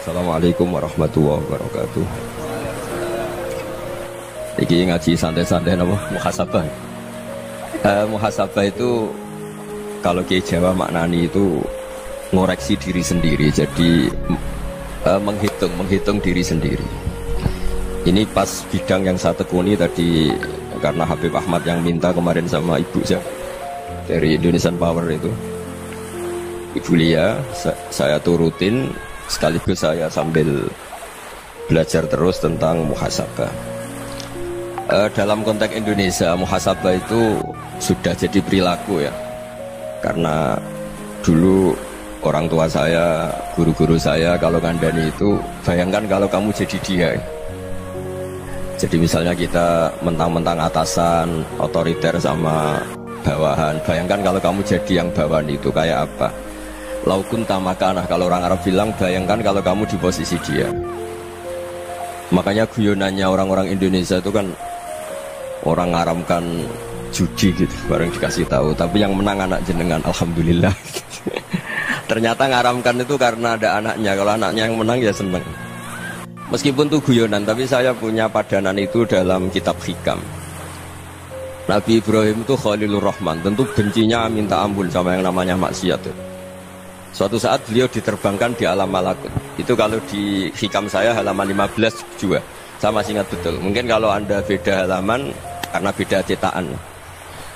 Assalamualaikum warahmatullahi wabarakatuh. Iki ngaji santai-santai nama muhasabah. Muhasabah itu kalau Kiai Jawa maknani itu ngoreksi diri sendiri. Jadi menghitung diri sendiri. Ini pas bidang yang saya tekuni tadi karena Habib Ahmad yang minta kemarin sama ibu saya dari Indonesian Power itu. Ibu Lia, saya turutin sekaligus saya sambil belajar terus tentang muhasabah. Dalam konteks Indonesia, muhasabah itu sudah jadi perilaku ya. Karena dulu orang tua saya, guru-guru saya kalau ngandani itu, bayangkan kalau kamu jadi dia. Jadi misalnya kita mentang-mentang atasan, otoriter sama bawahan. Bayangkan kalau kamu jadi yang bawahan itu kayak apa? Laukun tamakanah, kalau orang Arab bilang, bayangkan kalau kamu di posisi dia. Makanya guyonannya orang-orang Indonesia itu kan orang ngaramkan judi gitu, bareng dikasih tahu. Tapi yang menang anak jenengan, alhamdulillah. Ternyata ngaramkan itu karena ada anaknya. Kalau anaknya yang menang ya seneng. Meskipun itu guyonan, tapi saya punya padanan itu dalam kitab Hikam. Nabi Ibrahim itu Khalilur Rahman, tentu bencinya minta ampun sama yang namanya maksiat. Suatu saat beliau diterbangkan di alam malakut. Itu kalau di Hikam saya halaman 15 juga. Saya masih ingat betul. Mungkin kalau Anda beda halaman karena beda cetakan.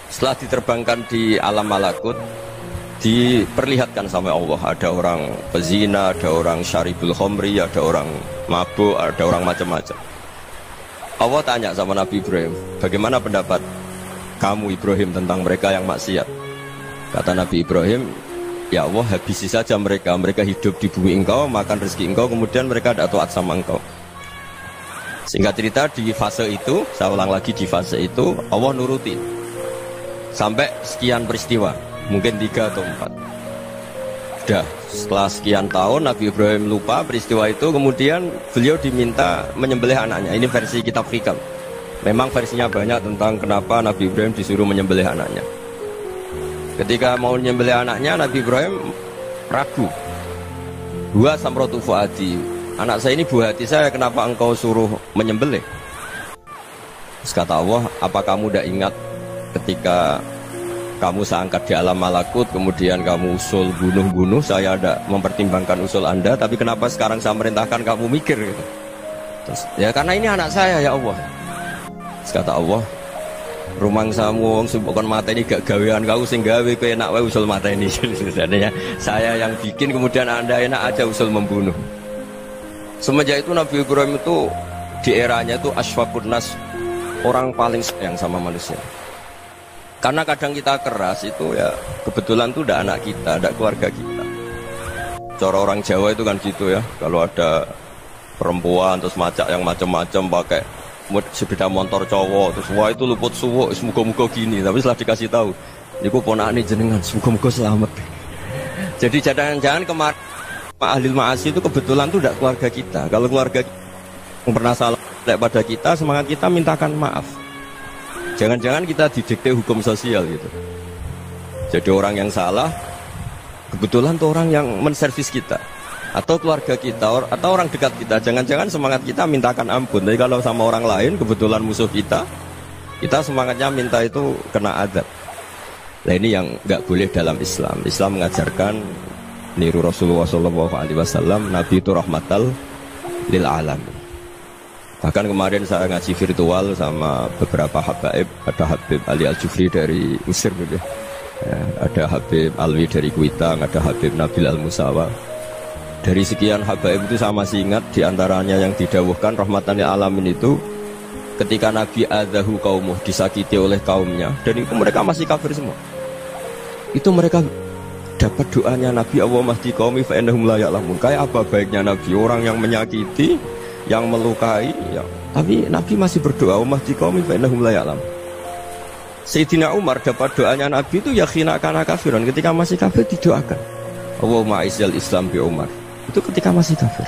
Setelah diterbangkan di alam malakut, diperlihatkan sama Allah. Ada orang pezina, ada orang syaribul khomri, ada orang mabuk, ada orang macam-macam. Allah tanya sama Nabi Ibrahim, bagaimana pendapat kamu Ibrahim tentang mereka yang maksiat? Kata Nabi Ibrahim, ya Allah, habisi saja mereka. Mereka hidup di bumi engkau, makan rezeki engkau, kemudian mereka tidak taat sama engkau. Singkat cerita, di fase itu, saya ulang lagi, di fase itu Allah nurutin sampai sekian peristiwa, mungkin 3 atau 4. Sudah setelah sekian tahun Nabi Ibrahim lupa peristiwa itu, kemudian beliau diminta menyembelih anaknya. Ini versi kitab Hikam. Memang versinya banyak tentang kenapa Nabi Ibrahim disuruh menyembelih anaknya. Ketika mau menyembelih anaknya, Nabi Ibrahim ragu. Huwa samratu fuadi, anak saya ini buah hati saya, kenapa engkau suruh menyembelih? Terus kata Allah, apa kamu tidak ingat ketika kamu saya angkat di alam malakut, kemudian kamu usul bunuh-bunuh, saya tidak mempertimbangkan usul Anda, tapi kenapa sekarang saya merintahkan kamu mikir gitu? Terus, ya karena ini anak saya ya Allah. Terus kata Allah, rumang samu wong bukan mata ini gak gawean kau sing gawe kowe enak wae usul mata ini. Sebenarnya saya yang bikin, kemudian Anda enak aja usul membunuh. Semenjak itu Nabi Ibrahim itu di eranya itu asfaqun nas, orang paling sayang sama manusia. Karena kadang kita keras itu ya kebetulan itu udah anak kita, ada keluarga kita. Cara orang Jawa itu kan gitu ya, kalau ada perempuan terus macak yang macam-macam pakai sepeda motor cowok, terus wah itu luput suwuk, semoga-moga gini. Tapi setelah dikasih tahu, niku ponakane jenengan, semoga-moga selamat. Jadi jangan-jangan kemarin ahli ma'asi itu kebetulan itu tidak keluarga kita. Kalau keluarga yang pernah salah pada kita, semangat kita mintakan maaf. Jangan-jangan kita didikte hukum sosial gitu. Jadi orang yang salah kebetulan itu orang yang menservis kita, atau keluarga kita, atau orang dekat kita. Jangan-jangan semangat kita mintakan ampun. Tapi kalau sama orang lain kebetulan musuh kita semangatnya minta itu kena adab. Nah ini yang nggak boleh dalam Islam. Islam mengajarkan niru Rasulullah SAW, Nabi itu rahmatal lil alamin. Bahkan kemarin saya ngaji virtual sama beberapa habaib. Ada Habib Ali Al-Jufri dari Mesir gitu. Ya, ada Habib Alwi dari Kuitang, ada Habib Nabil Al-Musawa. Dari sekian habaib itu saya masih ingat, diantaranya yang didawuhkan rahmatan lil alamin itu ketika Nabi adzahu qaumuh, disakiti oleh kaumnya, dan itu mereka masih kafir semua. Itu mereka dapat doanya Nabi, Allah mahdi qaumi fa innahum la ya'lamun. Kayak apa baiknya Nabi, orang yang menyakiti, yang melukai ya, tapi Nabi masih berdoa, Allah mahdi qaumi fa innahum la ya'lamun. Sayyidina Umar dapat doanya Nabi itu ya khina kana kafiran, ketika masih kafir didoakan, Allahumma aizzal Islam bi Umar. Itu ketika masih kafir.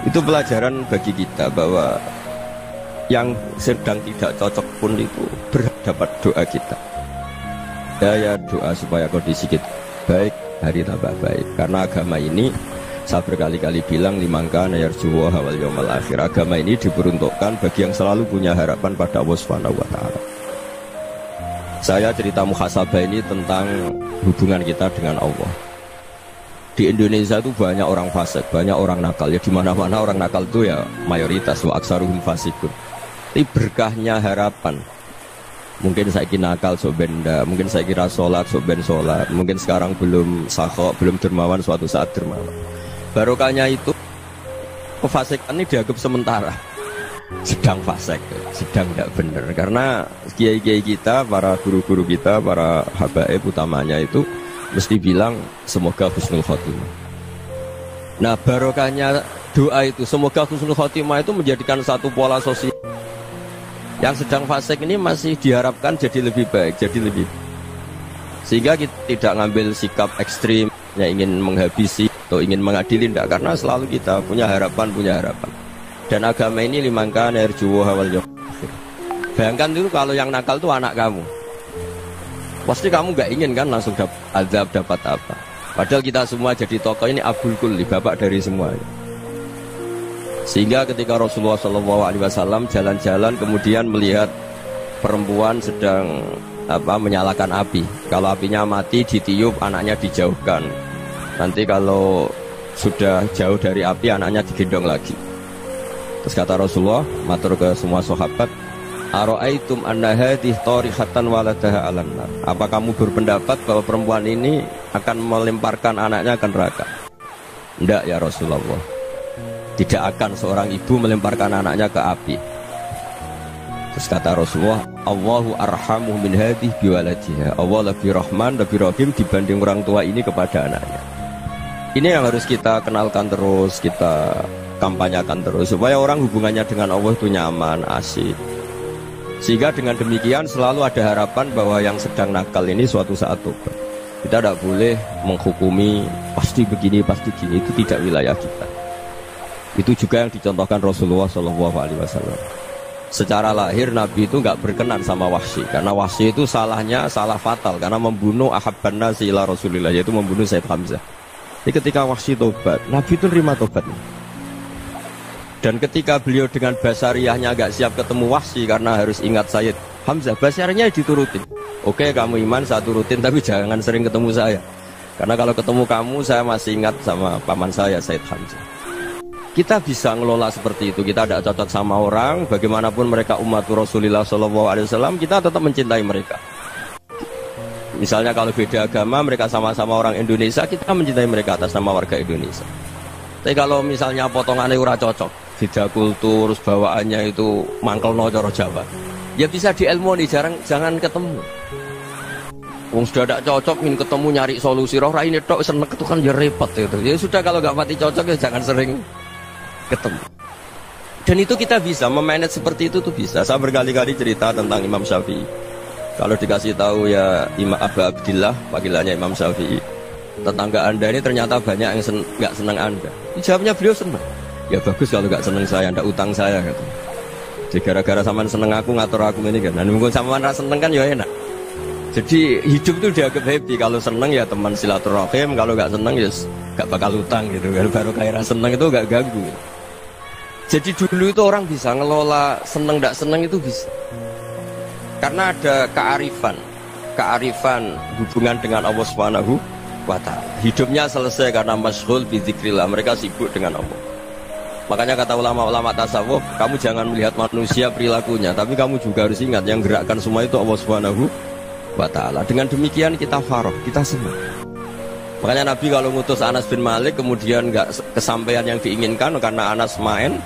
Itu pelajaran bagi kita bahwa yang sedang tidak cocok pun itu berdapat doa kita. Ya doa supaya kondisi kita baik, hari tambah baik. Karena agama ini Saya berkali-kali bilang limangka nayarjuwa wal yaumal akhir. Agama ini diperuntukkan bagi yang selalu punya harapan pada Allah Subhanahu wa taala. Saya cerita muhasabah ini tentang hubungan kita dengan Allah. Di Indonesia itu banyak orang fasik, banyak orang nakal. Ya di mana-mana orang nakal itu ya mayoritas, wa aksaruhum fasikun. Tapi berkahnya harapan. Mungkin saya kira nakal sok benda, mungkin saya kira sholat sok ben sholat, mungkin sekarang belum sakho, belum dermawan, suatu saat dermawan. Barokahnya itu kefasikan ini dianggap sementara, sedang fasik, sedang tidak benar. Karena kiai-kiai kita, para guru-guru kita, para habaib utamanya itu mesti bilang semoga husnul khotimah. Nah barokahnya doa itu semoga husnul khotimah itu menjadikan satu pola sosial. Yang sedang fasik ini masih diharapkan jadi lebih baik, jadi lebih. Sehingga kita tidak ngambil sikap ekstrim yang ingin menghabisi atau ingin mengadili, tidak, karena selalu kita punya harapan. Dan agama ini limangka nerjuwa wal yaumal akhir. Bayangkan dulu kalau yang nakal itu anak kamu, pasti kamu nggak ingin kan langsung dapat azab, dapat apa. Padahal kita semua jadi tokoh ini abul kulli, bapak dari semuanya. Sehingga ketika Rasulullah SAW jalan-jalan kemudian melihat perempuan sedang menyalakan api. Kalau apinya mati ditiup, anaknya dijauhkan. Nanti kalau sudah jauh dari api, anaknya digendong lagi. Terus kata Rasulullah, matur ke semua sahabat, Aro'aitum anna hadih tarihatan waladaha alan nar. Apa kamu berpendapat bahwa perempuan ini akan melemparkan anaknya ke neraka? Tidak ya Rasulullah. Tidak akan seorang ibu melemparkan anaknya ke api. Terus kata Rasulullah, Allahu arhamu min hadih biwaladiha. Allah lebih rahman, lebih rahim dibanding orang tua ini kepada anaknya. Ini yang harus kita kenalkan terus, kita kampanyakan terus, supaya orang hubungannya dengan Allah itu nyaman, asik. Sehingga dengan demikian selalu ada harapan bahwa yang sedang nakal ini suatu saat tobat. Kita tidak boleh menghukumi pasti begini, pasti gini, itu tidak wilayah kita. Itu juga yang dicontohkan Rasulullah SAW. Secara lahir Nabi itu nggak berkenan sama Wahsy, karena Wahsy itu salahnya salah fatal, karena membunuh ahabban nasi ila Rasulillah, yaitu membunuh Sayyid Hamzah. Jadi ketika Wahsy tobat, Nabi itu nerima tobatnya. Dan ketika beliau dengan basariyahnya agak siap ketemu Wahsy karena harus ingat Sayyid Hamzah, basariyahnya diturutin. Oke, kamu iman, saya turutin, tapi jangan sering ketemu saya. Karena kalau ketemu kamu, saya masih ingat sama paman saya, Sayyid Hamzah. Kita bisa ngelola seperti itu. Kita tidak cocok sama orang, bagaimanapun mereka umat Rasulullah SAW, kita tetap mencintai mereka. Misalnya kalau beda agama, mereka sama-sama orang Indonesia, kita mencintai mereka atas nama warga Indonesia. Tapi kalau misalnya potongannya ora cocok, beda kultur, bawaannya itu mangkel no coro Jawa, ya bisa diilmoni, jangan ketemu. Wong sudah tidak cocok, ingin ketemu nyari solusi. Roh ini tok seneng itu kan ya repot itu. Ya sudah kalau nggak mati cocok ya jangan sering ketemu. Dan itu kita bisa memanage seperti itu tuh bisa. Saya berkali-kali cerita tentang Imam Syafi'i. Kalau dikasih tahu ya Imam Abu Abdillah, panggilannya Imam Syafi'i, tetangga anda ini ternyata banyak yang nggak senang anda. Jawabnya beliau senang. Ya bagus kalau nggak senang saya, ndak utang saya gitu. Jadi gara-gara saman seneng aku ngatur aku ini kan. Dan mungkin saman rasa seneng kan ya enak. Jadi hidup itu dianggap happy. Kalau seneng ya teman silaturahim, kalau nggak seneng ya nggak bakal utang gitu. Baru kayak rasa seneng itu nggak ganggu. Jadi dulu itu orang bisa ngelola seneng ndak seneng itu bisa. Karena ada kearifan hubungan dengan Allah Subhanahu wa ta'ala. Hidupnya selesai karena masyghul bi dzikrillah, mereka sibuk dengan Allah. Makanya kata ulama-ulama tasawuf, kamu jangan melihat manusia perilakunya, tapi kamu juga harus ingat yang gerakkan semua itu Allah Subhanahu wa ta'ala. Dengan demikian kita farah, kita senang. Makanya Nabi kalau ngutus Anas bin Malik kemudian nggak kesampaian yang diinginkan karena Anas main,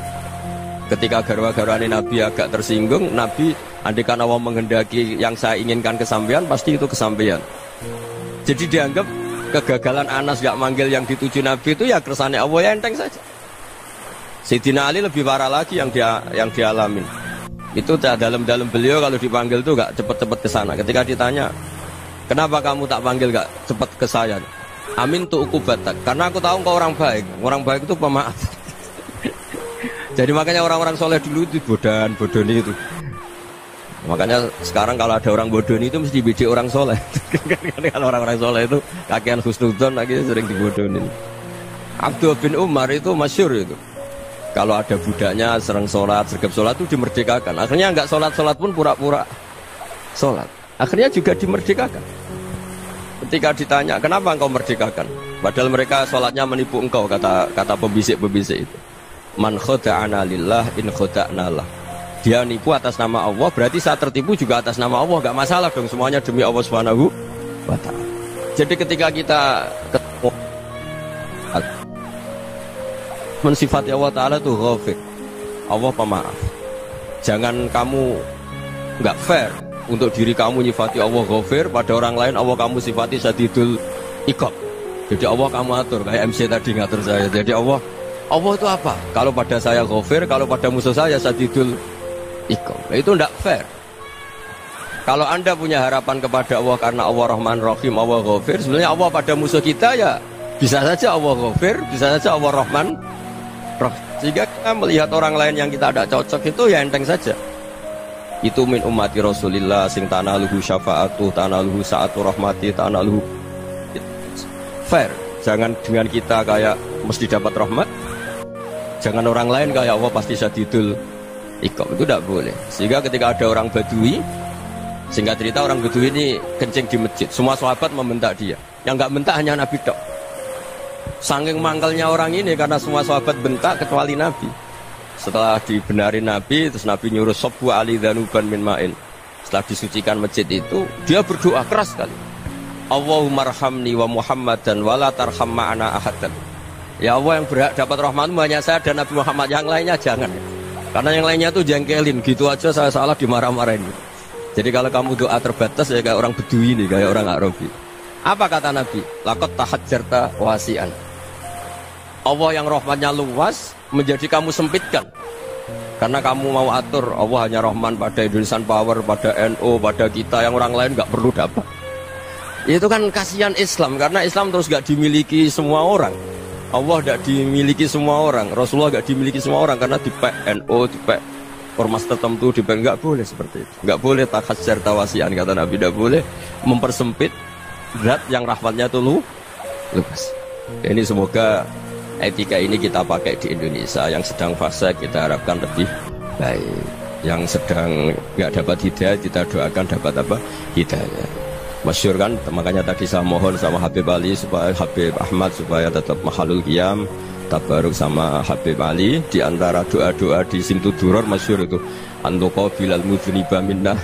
ketika garwa-garwani Nabi agak tersinggung, Nabi andaikan Allah menghendaki yang saya inginkan kesampaian, pasti itu kesampaian. Jadi dianggap kegagalan Anas gak manggil yang dituju Nabi itu ya kersane Allah, ya enteng saja. Sayyidina Ali lebih parah lagi yang dialamin. Itu dalam beliau kalau dipanggil tuh gak cepet-cepet ke sana. Ketika ditanya, kenapa kamu tak panggil gak cepet ke saya? Amin tuh ukubatak, karena aku tahu kau orang baik. Orang baik itu pemaaf. Jadi makanya orang-orang soleh dulu itu bodoni itu. Makanya sekarang kalau ada orang bodoni itu mesti bidik orang soleh. Kalau orang-orang soleh itu kakean husnudzon lagi sering dibodonin. Abdullah bin Umar itu masyhur itu. Kalau ada budaknya sering sholat, sergap sholat itu dimerdekakan. Akhirnya nggak sholat pun pura-pura sholat. Akhirnya juga dimerdekakan. Ketika ditanya, kenapa engkau merdekakan? Padahal mereka sholatnya menipu engkau, kata pembisik-pembisik itu. Man khoda'ana lillah in khoda'na lah. Dia nipu atas nama Allah, berarti saat tertipu juga atas nama Allah. Gak masalah dong, semuanya demi Allah Subhanahu wa ta'ala. Jadi ketika kita ketemu mensifati Allah Ta'ala itu ghafir, Allah pemaaf. Jangan kamu gak fair untuk diri kamu nyifati Allah ghafir, pada orang lain Allah kamu sifati syadidul iqab. Jadi Allah kamu atur, kayak MC tadi ngatur saya. Jadi Allah itu apa? Kalau pada saya ghafir, kalau pada musuh saya syadidul iqab. Itu tidak fair. Kalau Anda punya harapan kepada Allah karena Allah Rahman Rahim, Allah ghafir, sebenarnya Allah pada musuh kita ya bisa saja Allah ghafir, bisa saja Allah Rahman Rahim. Sehingga kita melihat orang lain yang kita tidak cocok itu ya enteng saja. Itu min ummati Rasulillah sing tanaluhu syafa'atu, tanaluhu sa'atu rahmati, tanaluhu fair. Jangan dengan kita kayak mesti dapat rahmat. Jangan orang lain kayak Allah pasti syadidul iqab. Itu tidak boleh. Sehingga ketika ada orang Badui, singkat cerita orang Badui ini kencing di masjid, semua sahabat membentak dia. Yang nggak bentak hanya Nabi tok. Saking mangkalnya orang ini karena semua sahabat bentak kecuali Nabi. Setelah dibenarin Nabi, terus Nabi nyuruh sobbu ali dhanuban min ma'in. Setelah disucikan masjid itu, dia berdoa keras sekali. Allahumma arhamni wa Muhammadan wa la tarham ma'ana ahadan. Ya Allah, yang berhak dapat rahmatmu hanya saya dan Nabi Muhammad, yang lainnya jangan. Karena yang lainnya tuh jengkelin, gitu aja saya salah dimarah-marahin. Jadi kalau kamu doa terbatas ya kayak orang Bedui ini, kayak orang Arabi. Apa kata Nabi? Laqad tahajjarta wasi'an. Allah yang rahmatnya luas menjadi kamu sempitkan. Karena kamu mau atur Allah hanya rahman pada Indonesian Power, pada NU, pada kita, yang orang lain nggak perlu dapat. Itu kan kasihan Islam, karena Islam terus nggak dimiliki semua orang. Allah nggak dimiliki semua orang, Rasulullah nggak dimiliki semua orang, karena di NU, di ormas tertentu, di nggak boleh seperti itu. Nggak boleh takhasyar tawasian, kata Nabi, nggak boleh mempersempit zat yang rahmatnya itu luas. Ini semoga etika ini kita pakai di Indonesia. Yang sedang fase kita harapkan lebih baik. Yang sedang nggak dapat hidayah kita doakan dapat apa? Hidayah. Masyhur kan, makanya tadi saya mohon sama Habib Ali supaya Habib Ahmad supaya tetap mahalul qiyam, tabaruk sama Habib Ali. Di antara doa-doa di Simtuduror masyhur itu antuqa bilal mudhniba minnah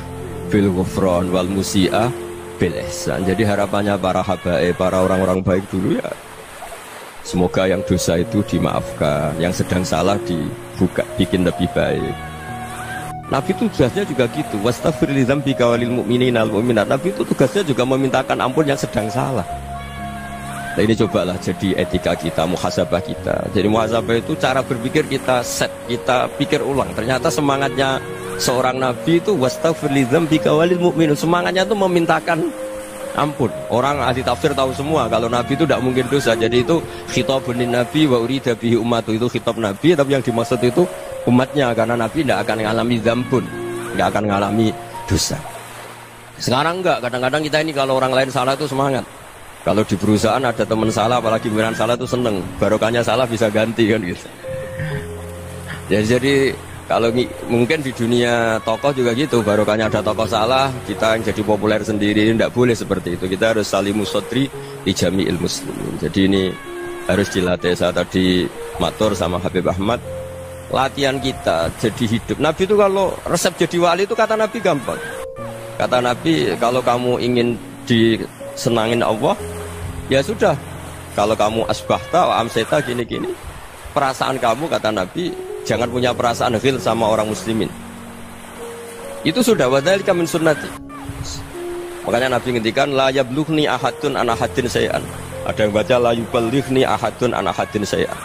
bil ghufran wal musi'ah bil ihsan. Jadi harapannya para habaib, para orang-orang baik dulu ya, semoga yang dosa itu dimaafkan, yang sedang salah dibuka, bikin lebih baik. Nabi itu tugasnya juga gitu. Wastaghfir li dzambika walil mu'minina wal mu'minat. Nabi itu tugasnya juga memintakan ampun yang sedang salah. Nah ini cobalah jadi etika kita, muhasabah kita. Jadi muhasabah itu cara berpikir kita set, kita pikir ulang. Ternyata semangatnya seorang Nabi itu wastaghfir li dzambika walil mu'minat. Semangatnya itu memintakan ampun. Orang ahli tafsir tahu semua kalau Nabi itu tidak mungkin dosa. Jadi itu khitabun Nabi wa urida bihi ummatu, itu khitab Nabi, tapi yang dimaksud itu umatnya, karena Nabi tidak akan mengalami dzambun, tidak akan mengalami dosa. Sekarang enggak, kadang-kadang kita ini kalau orang lain salah itu semangat. Kalau di perusahaan ada teman salah, apalagi pimpinan salah itu seneng, barokahnya salah bisa ganti kan gitu. Jadi kalau mungkin di dunia tokoh juga gitu, barokahnya ada tokoh salah, kita yang jadi populer sendiri, tidak boleh seperti itu. Kita harus salimus sodri di jami'il muslimin. Jadi ini harus dilatih. Saya tadi matur sama Habib Ahmad, latihan kita jadi hidup. Nabi itu kalau resep jadi wali itu kata Nabi gampang. Kata Nabi, kalau kamu ingin disenangin Allah, ya sudah. Kalau kamu asbahta wa amseta gini-gini, perasaan kamu, kata Nabi, jangan punya perasaan ghil sama orang muslimin. Itu sudah wadzalika min sunnati. Makanya Nabi ngendikan la yablughni ahadun an ahadin syai'an. Ada yang baca la yuballighni ahadun an ahadin syai'an.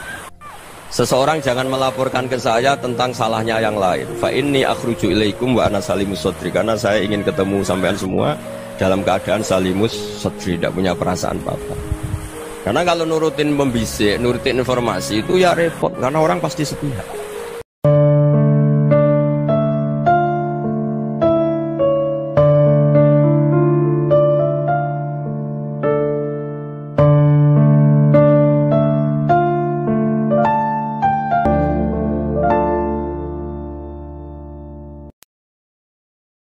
Seseorang jangan melaporkan ke saya tentang salahnya yang lain. Fa inni akhruju ilaikum wa ana salimus sadri. Karena saya ingin ketemu sampean semua dalam keadaan salimus sadri, tidak punya perasaan apa-apa. Karena kalau nurutin pembisik, nurutin informasi itu ya repot, karena orang pasti sepihak.